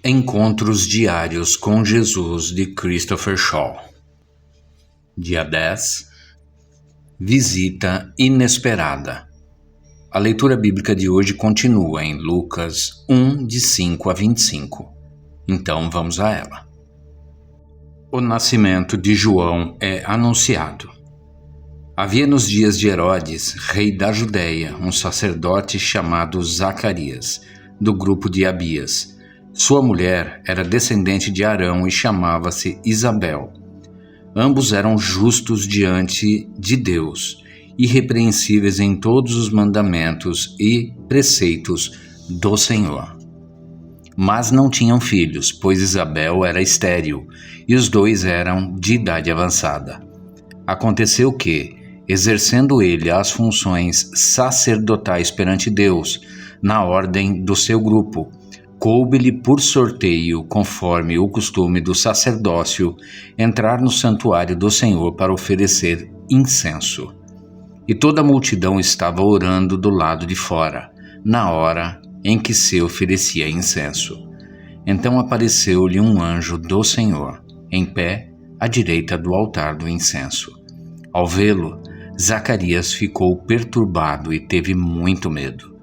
Encontros Diários com Jesus de Christopher Shaw. Dia 10. Visita Inesperada. A leitura bíblica de hoje continua em Lucas 1, de 5 a 25. Então vamos a ela. O nascimento de João é anunciado. Havia nos dias de Herodes, rei da Judéia, um sacerdote chamado Zacarias, do grupo de Abias. Sua mulher era descendente de Arão e chamava-se Isabel. Ambos eram justos diante de Deus, irrepreensíveis em todos os mandamentos e preceitos do Senhor. Mas não tinham filhos, pois Isabel era estéril e os dois eram de idade avançada. Aconteceu que, exercendo ele as funções sacerdotais perante Deus, na ordem do seu grupo, coube-lhe por sorteio, conforme o costume do sacerdócio, entrar no santuário do Senhor para oferecer incenso. E toda a multidão estava orando do lado de fora, na hora em que se oferecia incenso. Então apareceu-lhe um anjo do Senhor, em pé à direita do altar do incenso. Ao vê-lo, Zacarias ficou perturbado e teve muito medo.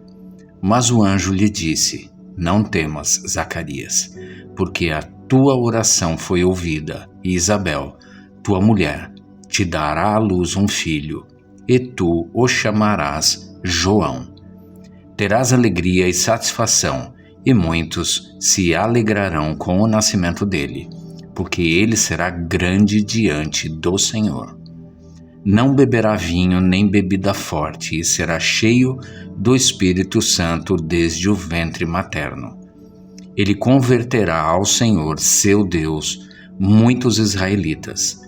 Mas o anjo lhe disse: Não temas, Zacarias, porque a tua oração foi ouvida, e Isabel, tua mulher, te dará à luz um filho, e tu o chamarás João. Terás alegria e satisfação, e muitos se alegrarão com o nascimento dele, porque ele será grande diante do Senhor. Não beberá vinho nem bebida forte, e será cheio do Espírito Santo desde o ventre materno. Ele converterá ao Senhor, seu Deus, muitos israelitas.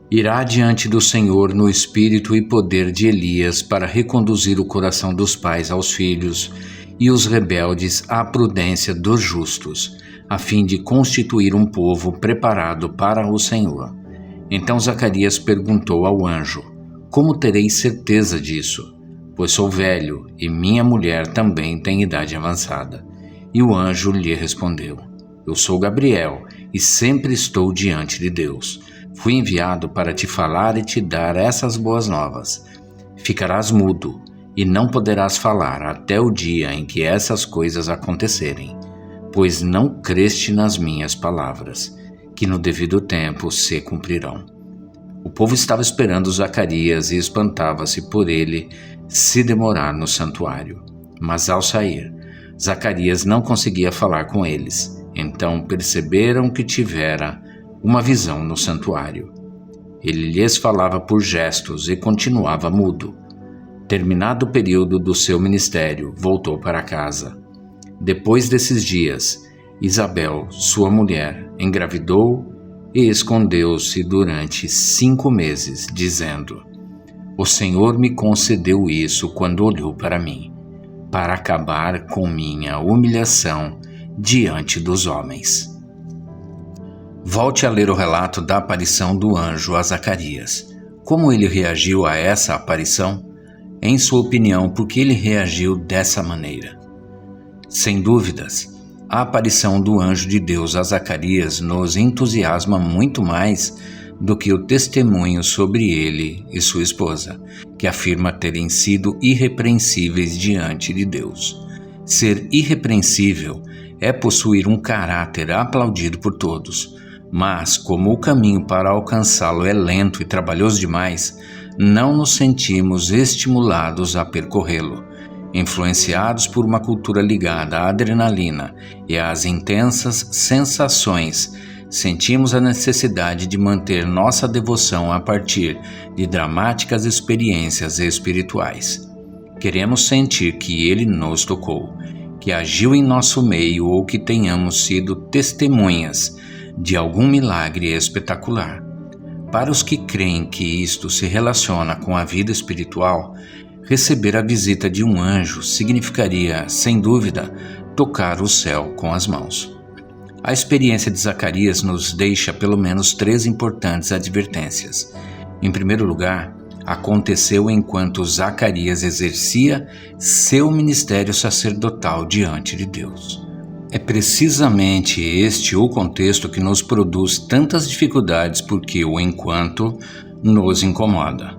Irá diante do Senhor no espírito e poder de Elias para reconduzir o coração dos pais aos filhos e os rebeldes à prudência dos justos, a fim de constituir um povo preparado para o Senhor. Então Zacarias perguntou ao anjo: Como terei certeza disso? Pois sou velho e minha mulher também tem idade avançada. E o anjo lhe respondeu: Eu sou Gabriel e sempre estou diante de Deus. Fui enviado para te falar e te dar essas boas novas. Ficarás mudo e não poderás falar até o dia em que essas coisas acontecerem, pois não creste nas minhas palavras, que no devido tempo se cumprirão. O povo estava esperando Zacarias e espantava-se por ele se demorar no santuário. Mas ao sair, Zacarias não conseguia falar com eles. Então perceberam que tivera uma visão no santuário. Ele lhes falava por gestos e continuava mudo. Terminado o período do seu ministério, voltou para casa. Depois desses dias, Isabel, sua mulher, engravidou e escondeu-se durante 5 meses, dizendo: O Senhor me concedeu isso quando olhou para mim, para acabar com minha humilhação diante dos homens. Volte a ler o relato da aparição do anjo a Zacarias. Como ele reagiu a essa aparição? Em sua opinião, por que ele reagiu dessa maneira? Sem dúvidas, a aparição do anjo de Deus a Zacarias nos entusiasma muito mais do que o testemunho sobre ele e sua esposa, que afirma terem sido irrepreensíveis diante de Deus. Ser irrepreensível é possuir um caráter aplaudido por todos, mas como o caminho para alcançá-lo é lento e trabalhoso demais, não nos sentimos estimulados a percorrê-lo. Influenciados por uma cultura ligada à adrenalina e às intensas sensações, sentimos a necessidade de manter nossa devoção a partir de dramáticas experiências espirituais. Queremos sentir que Ele nos tocou, que agiu em nosso meio ou que tenhamos sido testemunhas de algum milagre espetacular. Para os que creem que isto se relaciona com a vida espiritual, receber a visita de um anjo significaria, sem dúvida, tocar o céu com as mãos. A experiência de Zacarias nos deixa pelo menos 3 importantes advertências. Em primeiro lugar, aconteceu enquanto Zacarias exercia seu ministério sacerdotal diante de Deus. É precisamente este o contexto que nos produz tantas dificuldades porque o enquanto nos incomoda.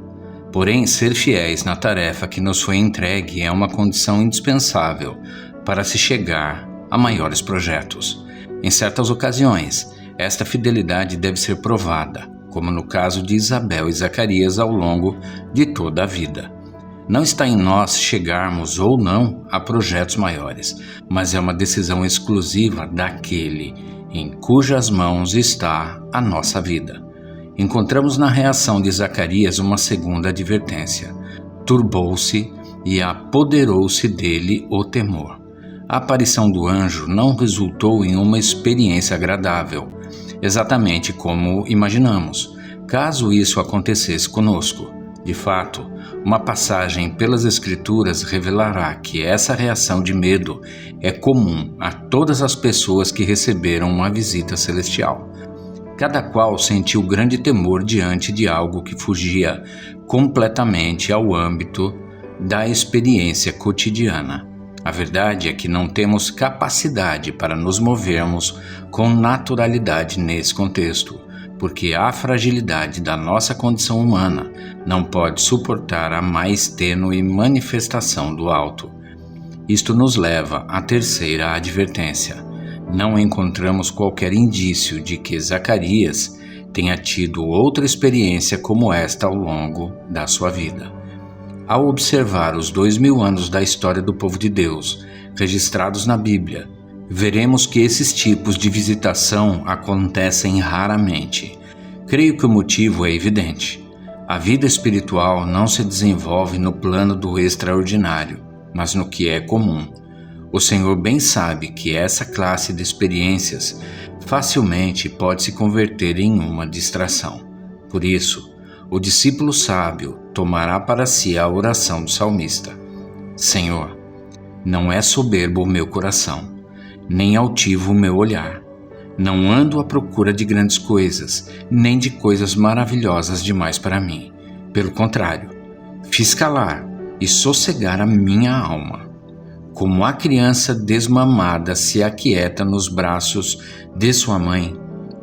Porém, ser fiéis na tarefa que nos foi entregue é uma condição indispensável para se chegar a maiores projetos. Em certas ocasiões, esta fidelidade deve ser provada, como no caso de Isabel e Zacarias ao longo de toda a vida. Não está em nós chegarmos ou não a projetos maiores, mas é uma decisão exclusiva daquele em cujas mãos está a nossa vida. Encontramos na reação de Zacarias uma segunda advertência. Turbou-se e apoderou-se dele o temor. A aparição do anjo não resultou em uma experiência agradável, exatamente como imaginamos, caso isso acontecesse conosco. De fato, uma passagem pelas Escrituras revelará que essa reação de medo é comum a todas as pessoas que receberam uma visita celestial. Cada qual sentiu grande temor diante de algo que fugia completamente ao âmbito da experiência cotidiana. A verdade é que não temos capacidade para nos movermos com naturalidade nesse contexto, porque a fragilidade da nossa condição humana não pode suportar a mais tênue manifestação do alto. Isto nos leva à terceira advertência. Não encontramos qualquer indício de que Zacarias tenha tido outra experiência como esta ao longo da sua vida. Ao observar os 2000 anos da história do povo de Deus, registrados na Bíblia, veremos que esses tipos de visitação acontecem raramente. Creio que o motivo é evidente. A vida espiritual não se desenvolve no plano do extraordinário, mas no que é comum. O Senhor bem sabe que essa classe de experiências facilmente pode se converter em uma distração. Por isso, o discípulo sábio tomará para si a oração do salmista. Senhor, não é soberbo o meu coração, nem altivo o meu olhar. Não ando à procura de grandes coisas, nem de coisas maravilhosas demais para mim. Pelo contrário, fiz calar e sossegar a minha alma. Como a criança desmamada se aquieta nos braços de sua mãe,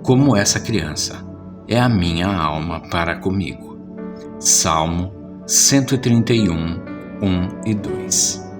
como essa criança é a minha alma para comigo. Salmo 131, 1 e 2.